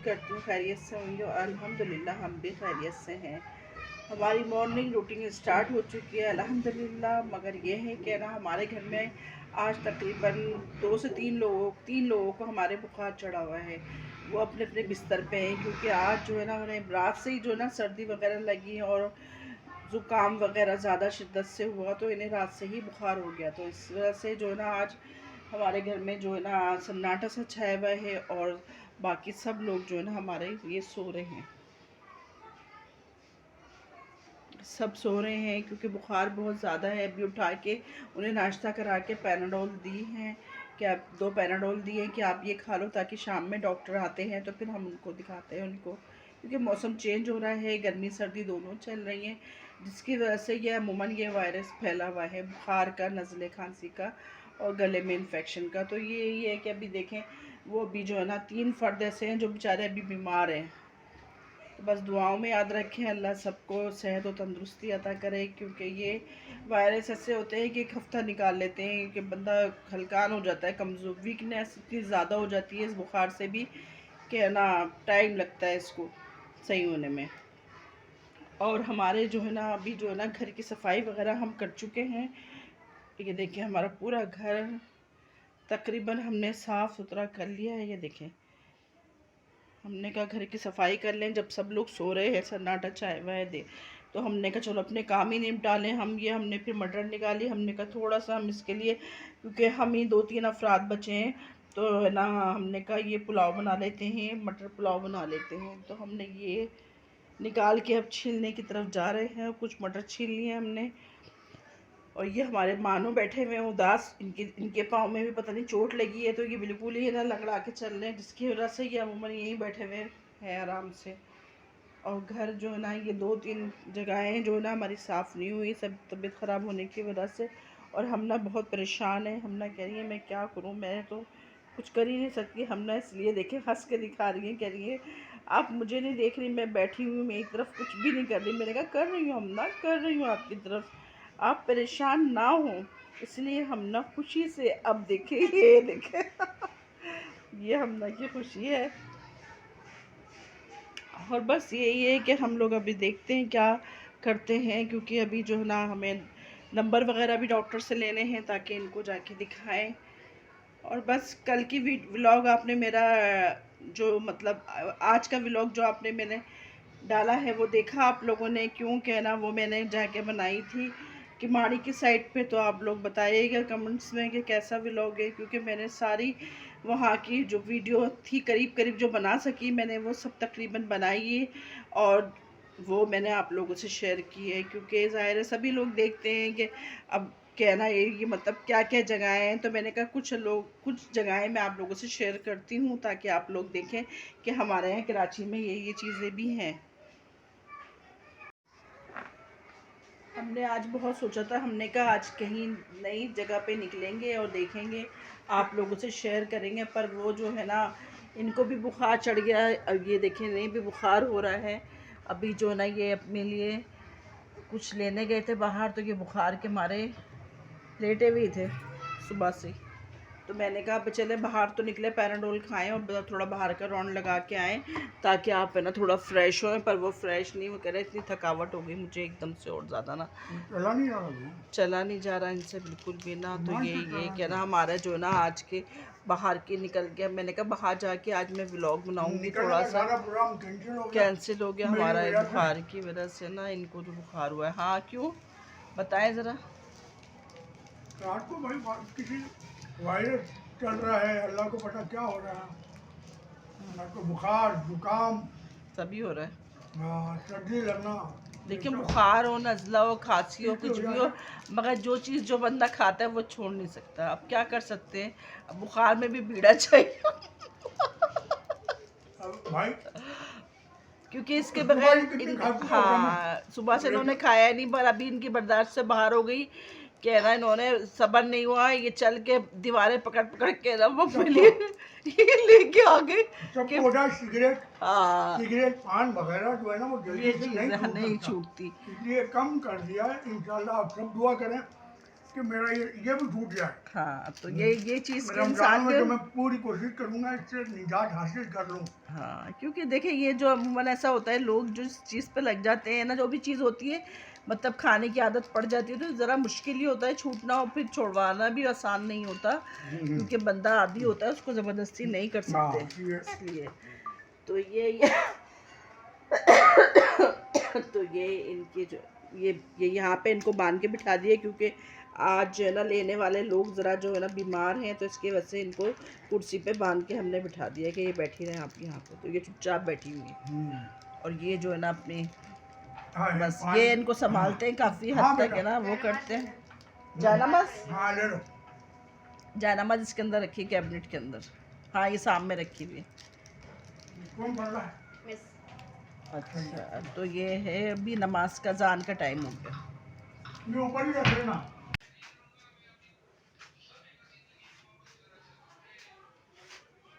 करती हूँ खैरियत से होंगे और अल्हम्दुलिल्लाह हम भी खैरियत से हैं। हमारी मॉर्निंग रूटीन स्टार्ट हो चुकी है अल्हम्दुलिल्लाह। मगर ये है कि ना हमारे घर में आज तकरीबन 2 से 3 लोगों को हमारे बुखार चढ़ा हुआ है। वो अपने अपने बिस्तर पे हैं क्योंकि आज जो है ना उन्हें रात से ही जो है ना सर्दी वगैरह लगी और ज़ुकाम वगैरह ज़्यादा शिद्दत से हुआ तो इन्हें रात से ही बुखार हो गया। तो इस वजह से जो है ना आज हमारे घर में जो है ना सन्नाटा सा छाया हुआ है और बाकी सब लोग जो है ना हमारे ये सो रहे हैं। सब सो रहे हैं क्योंकि बुखार बहुत ज़्यादा है। अभी उठा के उन्हें नाश्ता करा के पैनाडोल दी हैं कि आप 2 पैनाडोल दिए हैं कि आप ये खा लो ताकि शाम में डॉक्टर आते हैं तो फिर हम उनको दिखाते हैं उनको, क्योंकि मौसम चेंज हो रहा है, गर्मी सर्दी दोनों चल रही हैं, जिसकी वजह से ये अमूमन ये वायरस फैला हुआ है बुखार का, नज़ले खांसी का और गले में इन्फेक्शन का। तो ये है कि अभी देखें वो अभी जो है ना 3 फ़र्द ऐसे हैं जो बेचारे अभी बीमार हैं। तो बस दुआओं में याद रखें, अल्लाह सबको सेहत और तंदुरुस्ती अता करे, क्योंकि ये वायरस ऐसे होते हैं कि एक हफ्ता निकाल लेते हैं कि बंदा हलकान हो जाता है, कमज़ोर, वीकनेस इतनी ज़्यादा हो जाती है इस बुखार से भी कि है ना टाइम लगता है इसको सही होने में। और हमारे जो है ना अभी जो है ना घर की सफाई वगैरह हम कर चुके हैं। ये देखिए हमारा पूरा घर तकरीबन हमने साफ़ सुथरा कर लिया है। ये देखें हमने कहा घर की सफाई कर लें, जब सब लोग सो रहे हैं सन्नाटा छाया हुआ है दे, तो हमने कहा चलो अपने काम ही निपटा लें। हमने फिर मटर निकाली, हमने कहा थोड़ा सा हम इसके लिए, क्योंकि हम ही 2-3 अफराद बचे हैं तो है ना हमने कहा ये पुलाव बना लेते हैं, मटर पुलाव बना लेते हैं। तो हमने ये निकाल के अब छीलने की तरफ जा रहे हैं। कुछ मटर छील लिए हमने और ये हमारे मानो बैठे हुए हैं उदास, इनके पाँव में भी पता नहीं चोट लगी है तो ये बिल्कुल ही ना लगड़ा के चल रहे हैं, जिसकी वजह से ये अमूमन यहीं बैठे हुए हैं आराम से। और घर जो है ना ये 2-3 जगहें जो है ना हमारी साफ़ नहीं हुई, सब तबीयत ख़राब होने की वजह से। और हम ना बहुत परेशान हैं। हम ना कह रही है मैं क्या करूँ, मैं तो कुछ कर ही नहीं सकती। हम ना इसलिए देखें हंस के दिखा रही है, कह रही है आप मुझे नहीं देख रही, मैं बैठी हुई हूँ, मेरी तरफ कुछ भी नहीं कर रही। मैंने कहा कर रही हूँ, हम ना कर रही हूँ आपकी तरफ, आप परेशान ना हो, इसलिए हम ना खुशी से अब देखें ये देखें ये हम ना की खुशी है। और बस यही है कि हम लोग अभी देखते हैं क्या करते हैं, क्योंकि अभी जो है ना हमें नंबर वगैरह भी डॉक्टर से लेने हैं ताकि इनको जाके दिखाएं। और बस कल की व्लॉग आपने मेरा जो मतलब आज का व्लॉग जो आपने मैंने डाला है वो देखा आप लोगों ने, क्यों कहना वो मैंने जाके बनाई थी कि माड़ी की साइड पे। तो आप लोग बताइएगा कमेंट्स में कि कैसा व्लॉग है, क्योंकि मैंने सारी वहाँ की जो वीडियो थी करीब करीब जो बना सकी मैंने वो सब तकरीबन बनाई है और वो मैंने आप लोगों से शेयर की है, क्योंकि ज़ाहिर है सभी लोग देखते हैं कि अब कहना ये मतलब क्या क्या जगहें हैं। तो मैंने कहा कुछ जगहें मैं आप लोगों से शेयर करती हूँ ताकि आप लोग देखें कि हमारे यहाँ कराची में ये चीज़ें भी हैं। हमने आज बहुत सोचा था, हमने कहा आज कहीं नई जगह पे निकलेंगे और देखेंगे, आप लोगों से शेयर करेंगे, पर वो जो है ना इनको भी बुखार चढ़ गया है। अब ये देखें नहीं भी बुखार हो रहा है। अभी जो ना ये अपने लिए कुछ लेने गए थे बाहर तो ये बुखार के मारे लेटे हुए थे सुबह से। तो मैंने कहा अब चले बाहर तो निकले, पैराडोल खाएं और थोड़ा बाहर का राउंड लगा के आएँ ताकि आप है ना थोड़ा फ्रेश होएं। पर वो फ्रेश नहीं, वो कह रहे इतनी थकावट हो गई मुझे एकदम से और ज़्यादा ना चला नहीं जा रहा इनसे बिल्कुल भी ना। तो ये क्या ना हमारा जो ना आज के बाहर के निकल गया। मैंने कहा बाहर जाके आज मैं व्लॉग बनाऊंगी, थोड़ा सा कैंसिल हो गया हमारा बुखार की वजह से ना, इनको जो बुखार हुआ है। हाँ क्यों बताएं ज़रा। रात को भाई किसी वायरस चल रहा है, अल्लाह को पता क्या हो रहा है। रात को बुखार जुकाम सभी हो रहा है, सर्दी लगना। देखिए बुखार हो, नज़ला हो, खांसी हो, कुछ भी हो, मगर जो चीज़ जो बंदा खाता है वो छोड़ नहीं सकता। अब क्या कर सकते हैं, अब बुखार में भी बीड़ा चाहिए भाई क्योंकि इसके बगैर हाँ सुबह से इन्होंने खाया नहीं, पर अभी इनकी बर्दाश्त से बाहर हो गई। कह रहा इन्होंने सब्र नहीं हुआ, ये चल के दीवारें पकड़ पकड़ के ना वो अपने लिए ये लेके आ गए कि सिगरेट हाँ सिगरेट पान वगैरह जो है ना वो ये जल्दी से चीज़ नहीं नहीं छूटती। इसलिए कम कर दिया है। इंशाल्लाह आप सब दुआ करें कि मेरा ये भी टूट जाए। हाँ, तो ये चीज़ के रमजान इंसान में के तो मैं पूरी कोशिश करूंगा इससे निजात हासिल कर लूं। हाँ, क्योंकि देखिए ये जो अमूमन ऐसा होता है, लोग जो इस चीज़ पे लग जाते हैं ना, जो भी चीज़ होती है मतलब खाने की आदत पड़ जाती है तो ज़रा मुश्किल ही होता है छूटना, और फिर छुड़वाना भी आसान नहीं होता, क्योंकि बंदा आदी होता है, उसको ज़बरदस्ती नहीं कर सकते इसलिए। तो ये तो ये इनके जो ये यहाँ पे इनको बांध के बिठा दिए, क्योंकि आज जो है ना लेने वाले लोग ज़रा जो है ना बीमार हैं, तो इसकी वजह से इनको कुर्सी पे बांध के हमने बिठा दिया कि ये बैठी रहें आप यहाँ पे। तो ये चुपचाप बैठी हुई है, और ये जो है ना अपनी बस ये इनको संभालते हैं काफ़ी हद तक है ना, वो करते हैं। जायनमाज इसके अंदर रखी, कैबिनेट के अंदर। हाँ, ये सामने रखी हुई है। कौन पढ़ रहा है? अच्छा, तो ये है अभी नमाज का अज़ान का टाइम हो गया। ये ऊपर ही रख लेना।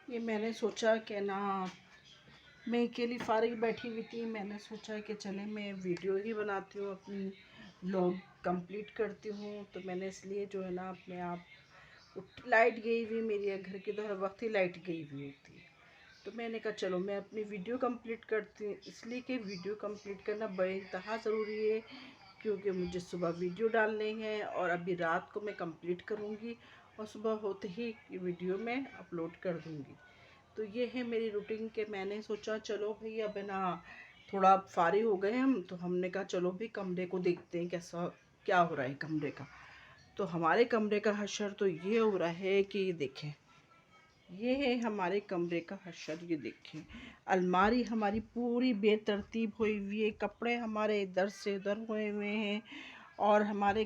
ये मैंने सोचा कि ना, मैं अकेली फारिग बैठी हुई थी, मैंने सोचा कि चले मैं वीडियो ही बनाती हूँ, अपनी व्लॉग कंप्लीट करती हूँ। तो मैंने इसलिए जो है ना अपने आप लाइट गई हुई मेरी घर की, तो हर वक्त ही लाइट गई हुई होती है, तो मैंने कहा चलो मैं अपनी वीडियो कंप्लीट करती हूँ, इसलिए कि वीडियो कंप्लीट करना बड़े इंतहा ज़रूरी है, क्योंकि मुझे सुबह वीडियो डालने हैं, और अभी रात को मैं कंप्लीट करूँगी और सुबह होते ही वीडियो में अपलोड कर दूँगी। तो ये है मेरी रूटीन के मैंने सोचा चलो भाई अब ना थोड़ा फारिग हो गए हम, तो हमने कहा चलो भाई कमरे को देखते हैं कैसा क्या हो रहा है कमरे का। तो हमारे कमरे का हशर तो ये हो रहा है कि ये देखें, ये है हमारे कमरे का हशर। ये देखें, अलमारी हमारी पूरी बेतरतीब हुई हुई है, कपड़े हमारे इधर से उधर हुए हुए हैं, और हमारे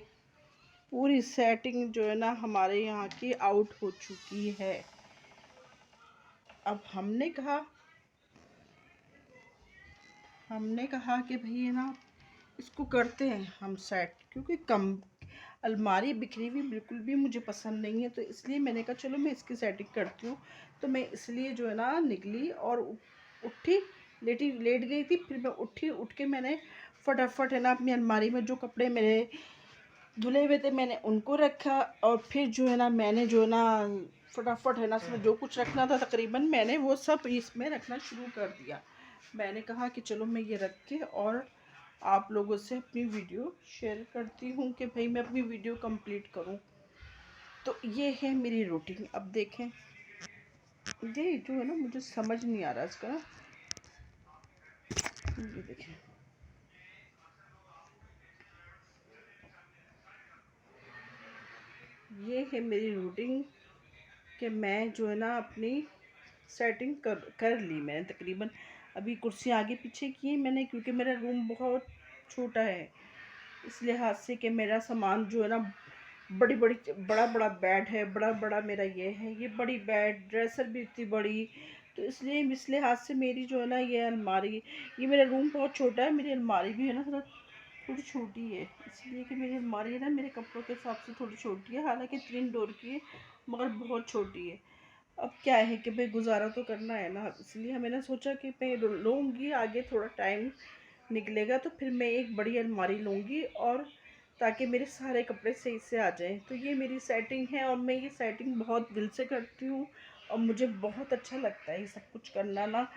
पूरी सेटिंग जो है ना हमारे यहाँ की आउट हो चुकी है। अब हमने कहा कि भई ना इसको करते हैं हम सेट, क्योंकि कम अलमारी बिखरी हुई बिल्कुल भी मुझे पसंद नहीं है, तो इसलिए मैंने कहा चलो मैं इसकी सेटिंग करती हूँ। तो मैं इसलिए जो है ना निकली और उठी, लेट गई थी, फिर मैं उठ के मैंने फटाफट है ना अपनी अलमारी में जो कपड़े मेरे धुले हुए थे मैंने उनको रखा, और फिर जो है ना मैंने जो है ना फटाफट है ना इसमें जो कुछ रखना था तकरीबन मैंने वो सब इसमें रखना शुरू कर दिया। मैंने कहा कि चलो मैं ये रख के और आप लोगों से अपनी वीडियो शेयर करती हूँ कि भाई मैं अपनी वीडियो कंप्लीट करूँ। तो ये है मेरी रूटीन। अब देखें, ये जो है ना मुझे समझ नहीं आ रहा इसका, ये देखें, ये है मेरी रूटीन कि मैं जो है ना अपनी सेटिंग कर ली मैंने तकरीबन। अभी कुर्सी आगे पीछे की मैंने, क्योंकि मेरा रूम बहुत छोटा है, इस लिहाज से कि मेरा सामान जो है ना बड़ा बड़ा बेड है, बड़ा बड़ा मेरा ये है, ये बड़ी बेड ड्रेसर भी इतनी बड़ी, तो इसलिए इस लिहाज से मेरी जो है ना ये अलमारी, ये मेरा रूम बहुत छोटा है, मेरी अलमारी भी है ना थोड़ी छोटी है, इसलिए कि मेरी अलमारी है ना मेरे कपड़ों के हिसाब से थोड़ी छोटी है, हालांकि 3 डोर की है मगर बहुत छोटी है। अब क्या है कि भाई गुजारा तो करना है ना, इसलिए मैंने सोचा कि मैं लूँगी, आगे थोड़ा टाइम निकलेगा तो फिर मैं एक बड़ी अलमारी लूँगी, और ताकि मेरे सारे कपड़े सही से आ जाएं। तो ये मेरी सेटिंग है, और मैं ये सेटिंग बहुत दिल से करती हूँ, और मुझे बहुत अच्छा लगता है ये सब कुछ करना ना।